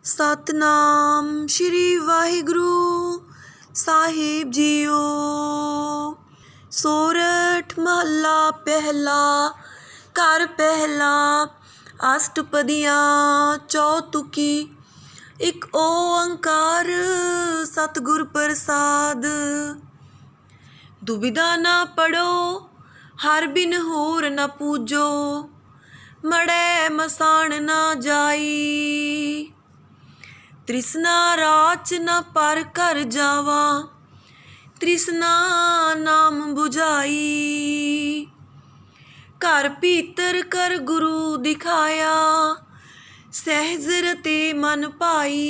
सतनाम श्री वाहिगुरु साहिब जीओ। सोरठ महला पहला घर पहला अष्टपदियाँ चौतुकी। एक ओंकार सतगुर प्रसाद। दुविधा ना पढ़ो हर बिन होर न पूजो, मड़े मसान ना जाई। तृष्णा राच न पर कर जावा, तृष्णा नाम बुझाई। घर भीतर कर गुरु दिखाया, सहज रते मन पाई।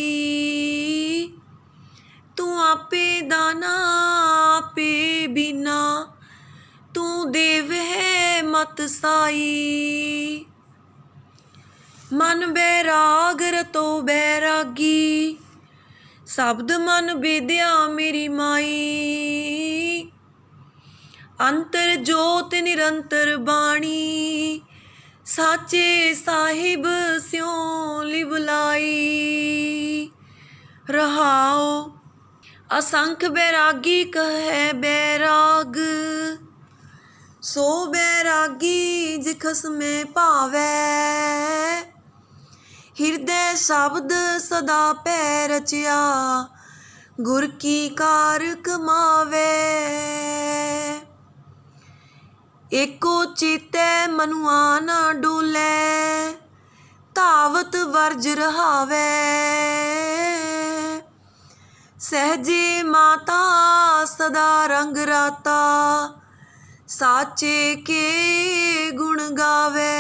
तू आपे दाना आपे बीना, तू देव है मत साई। मन बैराग रतो बैरागी, शब्द मन बेद्या मेरी माई। अंतर जोत निरंतर बाणी, साचे साहिब स्यों लिबलाई। रहाओ असंख बैरागी कहे बैराग, सो बैरागी जिखस में पावै। हृदय शब्द सदा पै रचिया, गुर की कार कमावे। एको चेतै मनुआ ना डोलै, धावत वर्ज रहावै। सहजे माता सदा रंग राता, साचे के गुण गावे।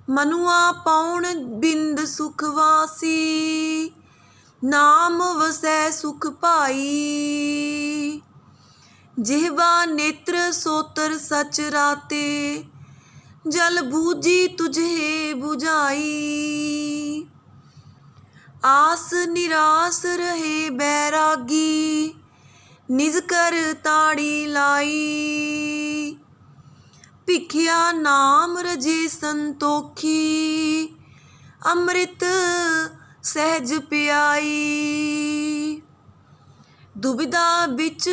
मनुआ पौन बिंद सुखवासी, नाम वसै सुख पाई। जिह्वा नेत्र सोतर सच राते, जल बूझी तुझे बुझाई। आस निरास रहे बैरागी, निज कर ताड़ी लाई। भिखिया नाम रजे संतोखी, अमृत सहज पियाई। दुविधा बिच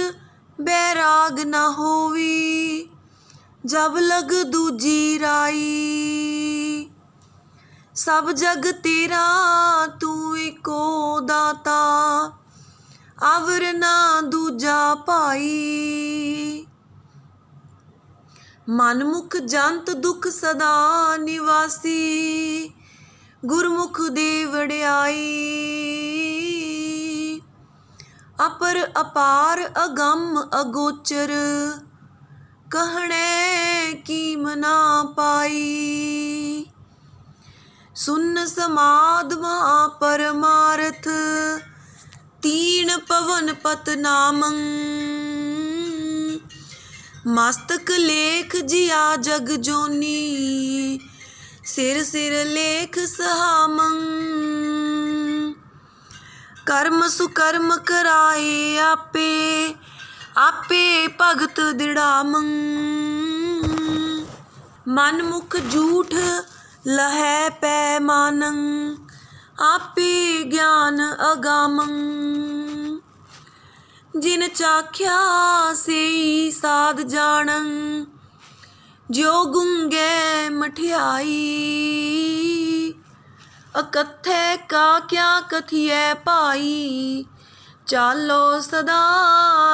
बैराग न होवी, जब लग दूजी राई। सब जग तेरा तू एको दाता, अवर ना दूजा पाई। मनमुख जंत दुख सदा निवासी, गुरमुख दे वड़ियाई। अपर अपार अगम अगोचर, कहणे कीम ना पाई। सुन समाद महापरमारथ, तीन पवन पत नामं। मस्तक लेख जिया जग जोनी, सिर सिर लेख सहामं। कर्म सुकर्म कराए आपे, आपे भगत दृढ़ामं। मन मुख झूठ लहै पैमानं, आपे ज्ञान अगामं। जिन चाख्या सेई साध जानं, ज्यो गुंगे मठियाई। अकथै का क्या कथिए पाई, चालो सदा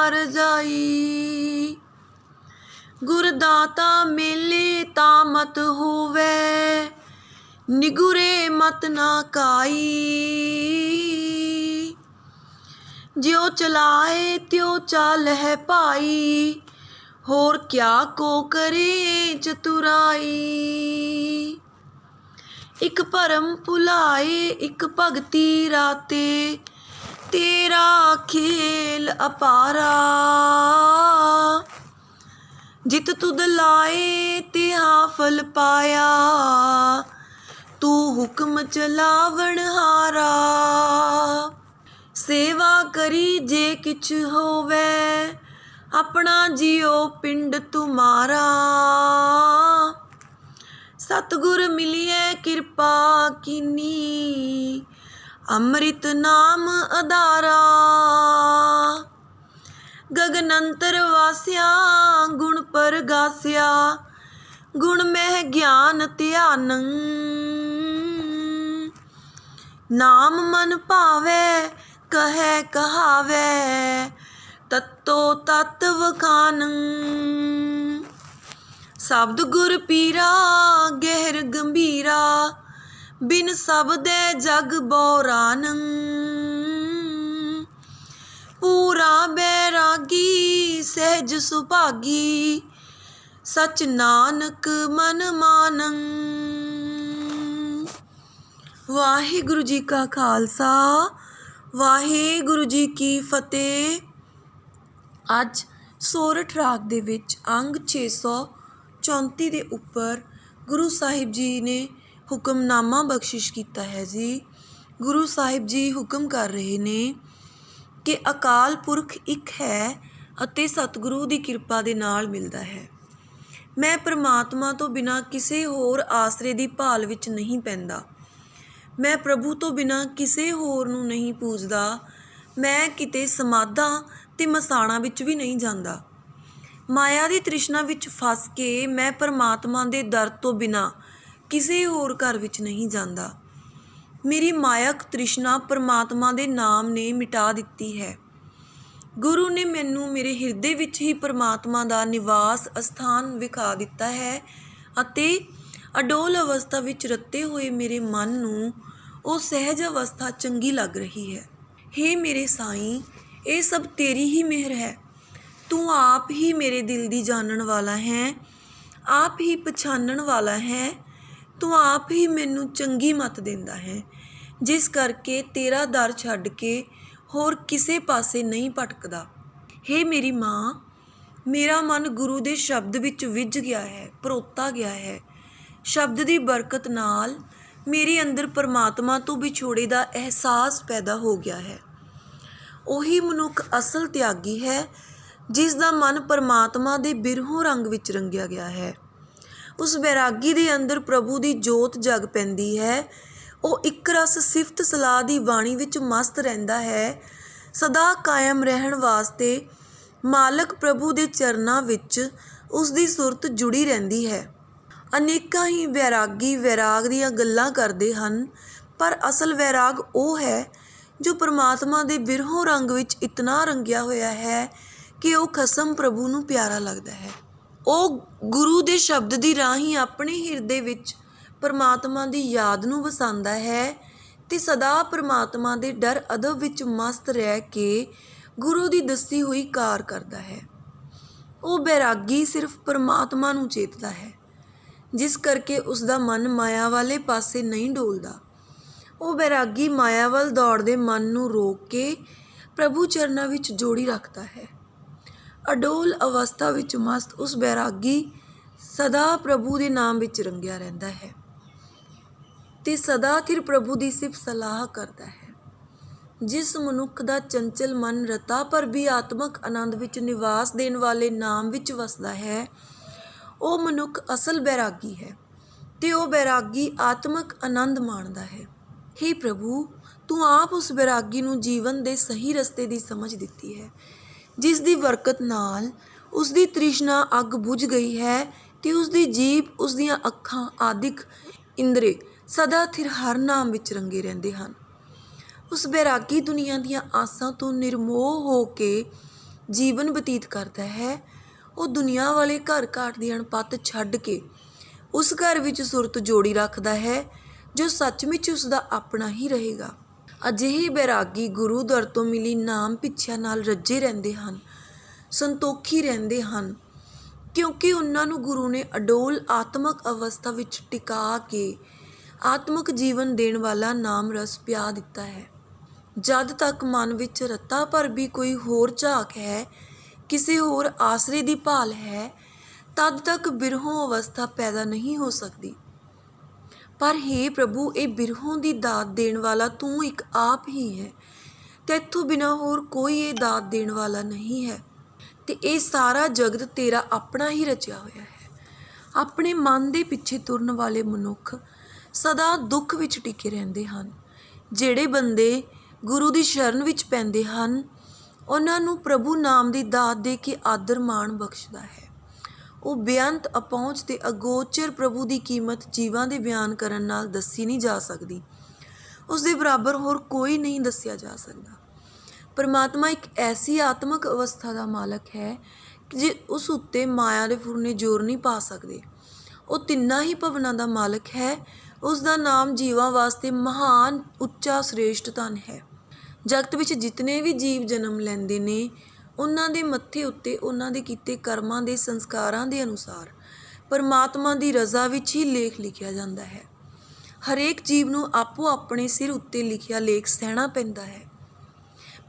रजाई। गुरदाता मेले तामत होवे, निगुरे मत ना काई। ज्यो चलाए त्यो चाल है पाई, होर क्या को करे चतुराई। एक भरम भुलाए एक भगती राते, तेरा खेल अपारा। जित तुद लाए तिहा फल पाया, तू हुक्म चलावण हारा। सेवा करी जे किछ होवे, अपना जियो पिंड तुम्हारा। सतगुर मिलिए कृपा कीनी, अमृत नाम आधारा। गगनंतर वास्या गुण परगास्या, गुण मह ज्ञान ध्यानं। नाम मन भावै कहे कहावै, तत्तो तत् वखानं। शब्द गुर पीरा गहर गंभीरा, बिन शब्दै जग बौरानं। पूरा बैरागी सहज सुभागी, सच नानक मन मानं। वाहिगुरु जी का खालसा, वाहिगुरु जी की फतेह। अज सोरठ राग दे विच अंग 634 ਦੇ ਉੱਪਰ ਗੁਰੂ ਸਾਹਿਬ ਜੀ ਨੇ ਹੁਕਮਨਾਮਾ ਬਖਸ਼ਿਸ਼ ਕੀਤਾ ਹੈ ਜੀ। ਗੁਰੂ ਸਾਹਿਬ ਜੀ ਹੁਕਮ ਕਰ ਰਹੇ ਨੇ ਕਿ ਅਕਾਲ ਪੁਰਖ ਇੱਕ ਹੈ ਅਤੇ ਸਤਿਗੁਰੂ ਦੀ ਕਿਰਪਾ ਦੇ ਨਾਲ ਮਿਲਦਾ ਹੈ। ਮੈਂ ਪਰਮਾਤਮਾ ਤੋਂ ਬਿਨਾਂ ਕਿਸੇ ਹੋਰ ਆਸਰੇ ਦੀ ਭਾਲ ਵਿੱਚ ਨਹੀਂ ਪੈਂਦਾ। ਮੈਂ ਪ੍ਰਭੂ ਤੋਂ ਬਿਨਾਂ ਕਿਸੇ ਹੋਰ ਨੂੰ ਨਹੀਂ ਪੂਜਦਾ। ਮੈਂ ਕਿਤੇ ਸਮਾਧਾਂ ਅਤੇ ਮਸਾਣਾਂ ਵਿੱਚ ਵੀ ਨਹੀਂ ਜਾਂਦਾ। ਮਾਇਆ ਦੀ ਤ੍ਰਿਸ਼ਨਾ ਵਿੱਚ ਫਸ ਕੇ ਮੈਂ ਪਰਮਾਤਮਾ ਦੇ ਦਰ ਤੋਂ ਬਿਨਾਂ ਕਿਸੇ ਹੋਰ ਘਰ ਵਿੱਚ ਨਹੀਂ ਜਾਂਦਾ। ਮੇਰੀ ਮਾਇਕ ਤ੍ਰਿਸ਼ਨਾ ਪਰਮਾਤਮਾ ਦੇ ਨਾਮ ਨੇ ਮਿਟਾ ਦਿੱਤੀ ਹੈ। ਗੁਰੂ ਨੇ ਮੈਨੂੰ ਮੇਰੇ ਹਿਰਦੇ ਵਿੱਚ ਹੀ ਪਰਮਾਤਮਾ ਦਾ ਨਿਵਾਸ ਅਸਥਾਨ ਵਿਖਾ ਦਿੱਤਾ ਹੈ ਅਤੇ ਅਡੋਲ ਅਵਸਥਾ ਵਿੱਚ ਰੱਤੇ ਹੋਏ ਮੇਰੇ ਮਨ ਨੂੰ ਉਹ ਸਹਿਜ ਅਵਸਥਾ ਚੰਗੀ ਲੱਗ ਰਹੀ ਹੈ। ਹੇ ਮੇਰੇ ਸਾਈਂ, ਇਹ ਸਭ ਤੇਰੀ ਹੀ ਮਿਹਰ ਹੈ। ਤੂੰ ਆਪ ਹੀ ਮੇਰੇ ਦਿਲ ਦੀ ਜਾਣਨ ਵਾਲਾ ਹੈ, ਆਪ ਹੀ ਪਛਾਣਨ ਵਾਲਾ ਹੈ। ਤੂੰ ਆਪ ਹੀ ਮੈਨੂੰ ਚੰਗੀ ਮੱਤ ਦਿੰਦਾ ਹੈ, ਜਿਸ ਕਰਕੇ ਤੇਰਾ ਦਰ ਛੱਡ ਕੇ ਹੋਰ ਕਿਸੇ ਪਾਸੇ ਨਹੀਂ ਭਟਕਦਾ। ਹੇ ਮੇਰੀ ਮਾਂ, ਮੇਰਾ ਮਨ ਗੁਰੂ ਦੇ ਸ਼ਬਦ ਵਿੱਚ ਵਿੱਝ ਗਿਆ ਹੈ, ਪਰੋਤਾ ਗਿਆ ਹੈ। ਸ਼ਬਦ ਦੀ ਬਰਕਤ ਨਾਲ ਮੇਰੇ ਅੰਦਰ ਪਰਮਾਤਮਾ ਤੋਂ ਵਿਛੋੜੇ ਦਾ ਅਹਿਸਾਸ ਪੈਦਾ ਹੋ ਗਿਆ ਹੈ। ਉਹੀ ਮਨੁੱਖ ਅਸਲ ਤਿਆਗੀ ਹੈ, ਜਿਸ ਦਾ ਮਨ ਪਰਮਾਤਮਾ ਦੇ ਬਿਰਹੋਂ ਰੰਗ ਵਿੱਚ ਰੰਗਿਆ ਗਿਆ ਹੈ। ਉਸ ਬੈਰਾਗੀ ਦੇ ਅੰਦਰ ਪ੍ਰਭੂ ਦੀ ਜੋਤ ਜਗ ਪੈਂਦੀ ਹੈ। ਉਹ ਇੱਕ ਰਸ ਸਿਫਤ ਸਲਾਹ ਦੀ ਬਾਣੀ ਵਿੱਚ ਮਸਤ ਰਹਿੰਦਾ ਹੈ। ਸਦਾ ਕਾਇਮ ਰਹਿਣ ਵਾਸਤੇ ਮਾਲਕ ਪ੍ਰਭੂ ਦੇ ਚਰਨਾਂ ਵਿੱਚ ਉਸ ਦੀ ਸੁਰਤ ਜੁੜੀ ਰਹਿੰਦੀ ਹੈ। ਅਨੇਕਾਂ ਹੀ ਵੈਰਾਗੀ ਵੈਰਾਗ ਦੀਆਂ ਗੱਲਾਂ ਕਰਦੇ ਹਨ, ਪਰ ਅਸਲ ਵੈਰਾਗ ਉਹ ਹੈ ਜੋ ਪਰਮਾਤਮਾ ਦੇ ਬਿਰਹੋਂ ਰੰਗ ਵਿੱਚ ਇਤਨਾ ਰੰਗਿਆ ਹੋਇਆ ਹੈ ਕਿ ਉਹ ਖਸਮ ਪ੍ਰਭੂ ਨੂੰ ਪਿਆਰਾ ਲੱਗਦਾ ਹੈ। ਉਹ ਗੁਰੂ ਦੇ ਸ਼ਬਦ ਦੀ ਰਾਹੀਂ ਆਪਣੇ ਹਿਰਦੇ ਵਿੱਚ ਪਰਮਾਤਮਾ ਦੀ ਯਾਦ ਨੂੰ ਵਸਾਉਂਦਾ ਹੈ ਅਤੇ ਸਦਾ ਪਰਮਾਤਮਾ ਦੇ ਡਰ ਅਦਬ ਵਿੱਚ ਮਸਤ ਰਹਿ ਕੇ ਗੁਰੂ ਦੀ ਦੱਸੀ ਹੋਈ ਕਾਰ ਕਰਦਾ ਹੈ। ਉਹ ਬੈਰਾਗੀ ਸਿਰਫ ਪਰਮਾਤਮਾ ਨੂੰ ਚੇਤਦਾ ਹੈ, ਜਿਸ ਕਰਕੇ ਉਸ ਦਾ ਮਨ ਮਾਇਆ ਵਾਲੇ ਪਾਸੇ ਨਹੀਂ ਡੋਲਦਾ। ਉਹ ਬੈਰਾਗੀ ਮਾਇਆ ਵੱਲ ਦੌੜਦੇ ਮਨ ਨੂੰ ਰੋਕ ਕੇ ਪ੍ਰਭੂ ਚਰਨਾਂ ਵਿੱਚ ਜੋੜੀ ਰੱਖਦਾ ਹੈ। ਅਡੋਲ ਅਵਸਥਾ ਵਿੱਚ ਮਸਤ ਉਸ ਬੈਰਾਗੀ ਸਦਾ ਪ੍ਰਭੂ ਦੇ ਨਾਮ ਵਿੱਚ ਰੰਗਿਆ ਰਹਿੰਦਾ ਹੈ ਅਤੇ ਸਦਾ ਥਿਰ ਪ੍ਰਭੂ ਦੀ ਸਿਫਤ ਸਲਾਹ ਕਰਦਾ ਹੈ। ਜਿਸ ਮਨੁੱਖ ਦਾ ਚੰਚਲ ਮਨ ਰਤਾ ਪਰ ਵੀ ਆਤਮਕ ਆਨੰਦ ਵਿੱਚ ਨਿਵਾਸ ਦੇਣ ਵਾਲੇ ਨਾਮ ਵਿੱਚ ਵਸਦਾ ਹੈ, ਉਹ ਮਨੁੱਖ ਅਸਲ ਬੈਰਾਗੀ ਹੈ ਅਤੇ ਉਹ ਬੈਰਾਗੀ ਆਤਮਕ ਆਨੰਦ ਮਾਣਦਾ ਹੈ। ਹੇ ਪ੍ਰਭੂ, ਤੂੰ ਆਪ ਉਸ ਬੈਰਾਗੀ ਨੂੰ ਜੀਵਨ ਦੇ ਸਹੀ ਰਸਤੇ ਦੀ ਸਮਝ ਦਿੱਤੀ ਹੈ, ਜਿਸ ਦੀ ਬਰਕਤ ਨਾਲ ਉਸ ਦੀ ਤ੍ਰਿਸ਼ਨਾ ਅੱਗ ਬੁਝ ਗਈ ਹੈ ਅਤੇ ਉਸ ਦੀ ਜੀਭ, ਉਸ ਦੀਆਂ ਅੱਖਾਂ ਆਦਿਕ ਇੰਦਰੇ ਸਦਾ ਥਿਰ ਹਰ ਨਾਮ ਵਿੱਚ ਰੰਗੇ ਰਹਿੰਦੇ ਹਨ। ਉਸ ਬੈਰਾਗੀ ਦੁਨੀਆ ਦੀਆਂ ਆਸਾਂ ਤੋਂ ਨਿਰਮੋਹ ਹੋ ਕੇ ਜੀਵਨ ਬਤੀਤ ਕਰਦਾ ਹੈ। ਉਹ ਦੁਨੀਆ ਵਾਲੇ ਘਰ ਘਾਟ ਦੀ ਅਣਪੱਤ ਛੱਡ ਕੇ ਉਸ ਘਰ ਵਿੱਚ ਸੁਰਤ ਜੋੜੀ ਰੱਖਦਾ ਹੈ ਜੋ ਸੱਚਮੁੱਚ ਉਸ ਦਾ ਆਪਣਾ ਹੀ ਰਹੇਗਾ। ਅਜਿਹੇ ਬੈਰਾਗੀ ਗੁਰੂ ਦਰ ਤੋਂ ਮਿਲੀ ਨਾਮ ਪਿੱਛਿਆਂ ਨਾਲ ਰੱਜੇ ਰਹਿੰਦੇ ਹਨ, ਸੰਤੋਖੀ ਰਹਿੰਦੇ ਹਨ, ਕਿਉਂਕਿ ਉਹਨਾਂ ਨੂੰ ਗੁਰੂ ਨੇ ਅਡੋਲ ਆਤਮਕ ਅਵਸਥਾ ਵਿੱਚ ਟਿਕਾ ਕੇ ਆਤਮਕ ਜੀਵਨ ਦੇਣ ਵਾਲਾ ਨਾਮ ਰਸ ਪਿਆ ਦਿੱਤਾ ਹੈ। ਜਦ ਤੱਕ ਮਨ ਵਿੱਚ ਰੱਤਾ ਭਰ ਵੀ ਕੋਈ ਹੋਰ ਝਾਕ ਹੈ, ਕਿਸੇ ਹੋਰ ਆਸਰੇ ਦੀ ਭਾਲ ਹੈ, ਤਦ ਤੱਕ ਬਿਰਹੋਂ ਅਵਸਥਾ ਪੈਦਾ ਨਹੀਂ ਹੋ ਸਕਦੀ। ਪਰ ਹੇ ਪ੍ਰਭੂ, ਇਹ ਬਿਰਹੋਂ ਦੀ ਦਾਤ ਦੇਣ ਵਾਲਾ ਤੂੰ ਇੱਕ ਆਪ ਹੀ ਹੈ ਅਤੇ ਇੱਥੋਂ ਬਿਨਾਂ ਹੋਰ ਕੋਈ ਇਹ ਦਾਤ ਦੇਣ ਵਾਲਾ ਨਹੀਂ ਹੈ ਅਤੇ ਇਹ ਸਾਰਾ ਜਗਤ ਤੇਰਾ ਆਪਣਾ ਹੀ ਰਚਿਆ ਹੋਇਆ ਹੈ। ਆਪਣੇ ਮਨ ਦੇ ਪਿੱਛੇ ਤੁਰਨ ਵਾਲੇ ਮਨੁੱਖ ਸਦਾ ਦੁੱਖ ਵਿੱਚ ਟਿਕੇ ਰਹਿੰਦੇ ਹਨ। ਜਿਹੜੇ ਬੰਦੇ ਗੁਰੂ ਦੀ ਸ਼ਰਨ ਵਿੱਚ ਪੈਂਦੇ ਹਨ ਉਹਨਾਂ ਨੂੰ ਪ੍ਰਭੂ ਨਾਮ ਦੀ ਦਾਤ ਦੇ ਕੇ ਆਦਰ ਮਾਣ ਬਖਸ਼ਦਾ ਹੈ। ਉਹ ਬੇਅੰਤ ਅਪਹੁੰਚ ਤੇ ਅਗੋਚਰ ਪ੍ਰਭੂ ਦੀ ਕੀਮਤ ਜੀਵਾਂ ਦੇ ਬਿਆਨ ਕਰਨ ਨਾਲ ਦੱਸੀ ਨਹੀਂ ਜਾ ਸਕਦੀ। ਉਸ ਦੇ ਬਰਾਬਰ ਹੋਰ ਕੋਈ ਨਹੀਂ ਦੱਸਿਆ ਜਾ ਸਕਦਾ। ਪਰਮਾਤਮਾ ਇੱਕ ਐਸੀ ਆਤਮਿਕ ਅਵਸਥਾ ਦਾ ਮਾਲਕ ਹੈ ਕਿ ਜੇ ਉਸ ਉੱਤੇ ਮਾਇਆ ਦੇ ਫੁਰਨੇ ਜ਼ੋਰ ਨਹੀਂ ਪਾ ਸਕਦੇ। ਉਹ ਤਿੰਨਾਂ ਹੀ ਭਵਨਾਂ ਦਾ ਮਾਲਕ ਹੈ। ਉਸ ਦਾ ਨਾਮ ਜੀਵਾਂ ਵਾਸਤੇ ਮਹਾਨ ਉੱਚਾ ਸ੍ਰੇਸ਼ਟ ਧਨ ਹੈ। ਜਗਤ ਵਿੱਚ ਜਿਤਨੇ ਵੀ ਜੀਵ ਜਨਮ ਲੈਂਦੇ ਨੇ ਉਹਨਾਂ ਦੇ ਮੱਥੇ ਉੱਤੇ ਉਹਨਾਂ ਦੇ ਕੀਤੇ ਕਰਮਾਂ ਦੇ ਸੰਸਕਾਰਾਂ ਦੇ ਅਨੁਸਾਰ ਪਰਮਾਤਮਾ ਦੀ ਰਜ਼ਾ ਵਿੱਚ ਹੀ ਲੇਖ ਲਿਖਿਆ ਜਾਂਦਾ ਹੈ। ਹਰੇਕ ਜੀਵ ਨੂੰ ਆਪੋ ਆਪਣੇ ਸਿਰ ਉੱਤੇ ਲਿਖਿਆ ਲੇਖ ਸਹਿਣਾ ਪੈਂਦਾ ਹੈ।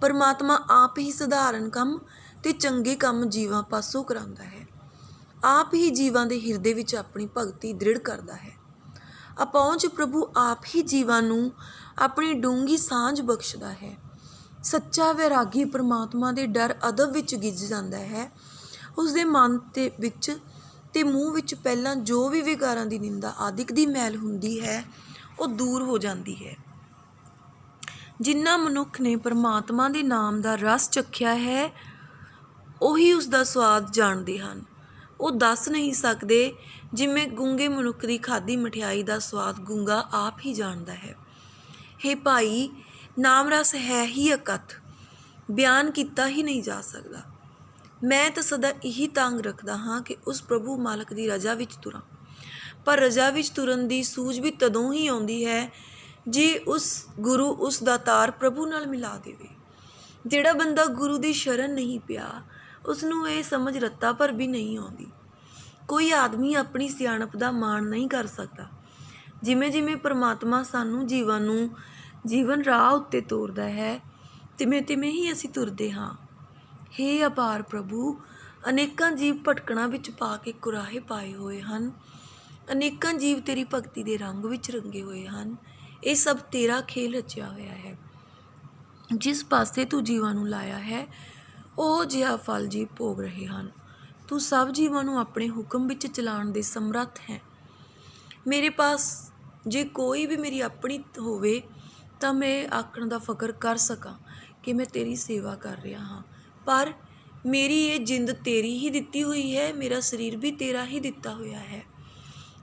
ਪਰਮਾਤਮਾ ਆਪ ਹੀ ਸਧਾਰਨ ਕੰਮ ਤੇ ਚੰਗੇ ਕੰਮ ਜੀਵਾਂ ਪਾਸੋਂ ਕਰਾਉਂਦਾ ਹੈ। ਆਪ ਹੀ ਜੀਵਾਂ ਦੇ ਹਿਰਦੇ ਵਿੱਚ ਆਪਣੀ ਭਗਤੀ ਦ੍ਰਿੜ ਕਰਦਾ ਹੈ। ਅਪਹੁੰਚ ਪ੍ਰਭੂ ਆਪ ਹੀ ਜੀਵਾਂ ਨੂੰ ਆਪਣੀ ਡੂੰਘੀ ਸਾਂਝ ਬਖਸ਼ਦਾ ਹੈ। ਸੱਚਾ ਵੈਰਾਗੀ ਪਰਮਾਤਮਾ ਦੇ ਡਰ ਅਦਬ ਵਿੱਚ ਗਿੱਝ ਜਾਂਦਾ ਹੈ। ਉਸ ਦੇ ਮਨ ਦੇ ਵਿੱਚ ਤੇ ਮੂੰਹ ਵਿੱਚ ਪਹਿਲਾਂ ਜੋ ਵੀ ਵਿਕਾਰਾਂ ਦੀ ਨਿੰਦਾ ਆਦਿਕ ਦੀ ਮੈਲ ਹੁੰਦੀ ਹੈ ਉਹ ਦੂਰ ਹੋ ਜਾਂਦੀ ਹੈ। ਜਿਨ੍ਹਾਂ ਮਨੁੱਖ ਨੇ ਪਰਮਾਤਮਾ ਦੇ ਨਾਮ ਦਾ ਰਸ ਚੱਖਿਆ ਹੈ ਉਹੀ ਉਸ ਦਾ ਸਵਾਦ ਜਾਣਦੇ ਹਨ। ਉਹ ਦੱਸ ਨਹੀਂ ਸਕਦੇ, ਜਿਵੇਂ ਗੂੰਗੇ ਮਨੁੱਖ ਦੀ ਖਾਧੀ ਮਠਿਆਈ ਦਾ ਸਵਾਦ ਗੂੰਗਾ ਆਪ ਹੀ ਜਾਣਦਾ ਹੈ। ਹੇ ਭਾਈ, ਨਾਮ ਰਸ ਹੈ ਹੀ ਅਕਥ, ਬਿਆਨ ਕੀਤਾ ਹੀ ਨਹੀਂ ਜਾ ਸਕਦਾ। ਮੈਂ ਤਾਂ ਸਦਾ ਇਹੀ ਤਾਂਘ ਰੱਖਦਾ ਹਾਂ ਕਿ ਉਸ ਪ੍ਰਭੂ ਮਾਲਕ ਦੀ ਰਜ਼ਾ ਵਿੱਚ ਤੁਰਾਂ। ਪਰ ਰਜ਼ਾ ਵਿੱਚ ਤੁਰਨ ਦੀ ਸੂਝ ਵੀ ਤਦੋਂ ਹੀ ਆਉਂਦੀ ਹੈ ਜੇ ਉਸ ਗੁਰੂ ਉਸ ਦਾ ਤਾਰ ਪ੍ਰਭੂ ਨਾਲ ਮਿਲਾ ਦੇਵੇ। ਜਿਹੜਾ ਬੰਦਾ ਗੁਰੂ ਦੀ ਸ਼ਰਨ ਨਹੀਂ ਪਿਆ ਉਸ ਨੂੰ ਇਹ ਸਮਝ ਰੱਤਾ ਭਰ ਵੀ ਨਹੀਂ ਆਉਂਦੀ। ਕੋਈ ਆਦਮੀ ਆਪਣੀ ਸਿਆਣਪ ਦਾ ਮਾਣ ਨਹੀਂ ਕਰ ਸਕਦਾ। ਜਿਵੇਂ ਜਿਵੇਂ ਪਰਮਾਤਮਾ ਸਾਨੂੰ ਜੀਵਾਂ ਨੂੰ ਜੀਵਨ ਰਾਹ ਉੱਤੇ ਤੋਰਦਾ ਹੈ ਤਿਵੇਂ ਤਿਵੇਂ ਹੀ ਅਸੀਂ ਤੁਰਦੇ ਹਾਂ। ਹੇ ਅਪਾਰ ਪ੍ਰਭੂ, ਅਨੇਕਾਂ ਜੀਵ ਭਟਕਣਾ ਵਿੱਚ ਪਾ ਕੇ ਕੁਰਾਹੇ ਪਾਏ ਹੋਏ ਹਨ। ਅਨੇਕਾਂ ਜੀਵ ਤੇਰੀ ਭਗਤੀ ਦੇ ਰੰਗ ਵਿੱਚ ਰੰਗੇ ਹੋਏ ਹਨ। ਇਹ ਸਭ ਤੇਰਾ ਖੇਲ ਰਚਿਆ ਹੋਇਆ ਹੈ। ਜਿਸ ਪਾਸੇ ਤੂੰ ਜੀਵਾਂ ਨੂੰ ਲਾਇਆ ਹੈ ਉਹ ਜਿਹਾ ਫਲ ਜੀਵ ਭੋਗ ਰਹੇ ਹਨ। ਤੂੰ ਸਭ ਜੀਵਾਂ ਨੂੰ ਆਪਣੇ ਹੁਕਮ ਵਿੱਚ ਚਲਾਉਣ ਦੇ ਸਮਰੱਥ ਹੈ। ਮੇਰੇ ਪਾਸ ਜੇ ਕੋਈ ਵੀ ਮੇਰੀ ਆਪਣੀ ਹੋਵੇ ਤਾਂ ਮੈਂ ਆਖਣ ਦਾ ਫਕਰ ਕਰ ਸਕਾਂ ਕਿ ਮੈਂ ਤੇਰੀ ਸੇਵਾ ਕਰ ਰਿਹਾ ਹਾਂ। ਪਰ ਮੇਰੀ ਇਹ ਜਿੰਦ ਤੇਰੀ ਹੀ ਦਿੱਤੀ ਹੋਈ ਹੈ, ਮੇਰਾ ਸਰੀਰ ਵੀ ਤੇਰਾ ਹੀ ਦਿੱਤਾ ਹੋਇਆ ਹੈ।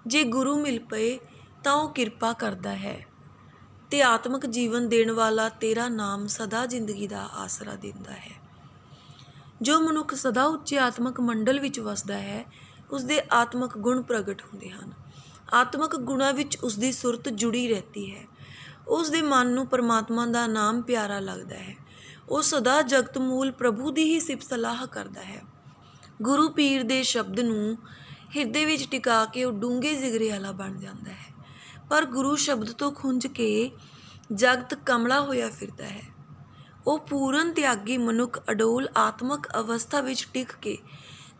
ਜੇ ਗੁਰੂ ਮਿਲ ਪਏ ਤਾਂ ਉਹ ਕਿਰਪਾ ਕਰਦਾ ਹੈ ਤੇ ਆਤਮਿਕ ਜੀਵਨ ਦੇਣ ਵਾਲਾ ਤੇਰਾ ਨਾਮ ਸਦਾ ਜ਼ਿੰਦਗੀ ਦਾ ਆਸਰਾ ਦਿੰਦਾ ਹੈ। ਜੋ ਮਨੁੱਖ ਸਦਾ ਉੱਚੇ ਆਤਮਿਕ ਮੰਡਲ ਵਿੱਚ ਵਸਦਾ ਹੈ ਉਸ ਦੇ ਆਤਮਿਕ ਗੁਣ ਪ੍ਰਗਟ ਹੁੰਦੇ ਹਨ। ਆਤਮਿਕ ਗੁਣਾਂ ਵਿੱਚ ਉਸ ਦੀ ਸੁਰਤ ਜੁੜੀ ਰਹਿੰਦੀ ਹੈ। ਉਸ ਦੇ ਮਨ ਨੂੰ ਪਰਮਾਤਮਾ ਦਾ ਨਾਮ ਪਿਆਰਾ ਲੱਗਦਾ ਹੈ। ਉਹ ਸਦਾ ਜਗਤ ਮੂਲ ਪ੍ਰਭੂ ਦੀ ਹੀ ਸਿਫਤ ਸਲਾਹ ਕਰਦਾ ਹੈ। ਗੁਰੂ ਪੀਰ ਦੇ ਸ਼ਬਦ ਨੂੰ ਹਿਰਦੇ ਵਿੱਚ ਟਿਕਾ ਕੇ ਉਹ ਡੂੰਘੇ ਜਿਗਰੇ ਵਾਲਾ ਬਣ ਜਾਂਦਾ ਹੈ। ਪਰ ਗੁਰੂ ਸ਼ਬਦ ਤੋਂ ਖੁੰਝ ਕੇ ਜਗਤ ਕਮਲਾ ਹੋਇਆ ਫਿਰਦਾ ਹੈ। ਉਹ ਪੂਰਨ ਤਿਆਗੀ ਮਨੁੱਖ ਅਡੋਲ ਆਤਮਿਕ ਅਵਸਥਾ ਵਿੱਚ ਟਿਕ ਕੇ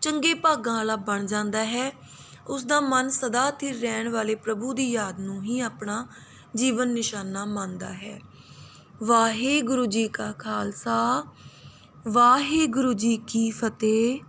ਚੰਗੇ ਭਾਗਾਂ ਵਾਲਾ ਬਣ ਜਾਂਦਾ ਹੈ। ਉਸ ਦਾ ਮਨ ਸਦਾ ਸਥਿਰ ਰਹਿਣ ਵਾਲੇ ਪ੍ਰਭੂ ਦੀ ਯਾਦ ਨੂੰ ਹੀ ਆਪਣਾ ਜੀਵਨ ਨਿਸ਼ਾਨਾ ਮੰਨਦਾ ਹੈ। ਵਾਹਿਗੁਰੂ ਜੀ ਕਾ ਖਾਲਸਾ, ਵਾਹਿਗੁਰੂ ਜੀ ਕੀ ਫਤਿਹ।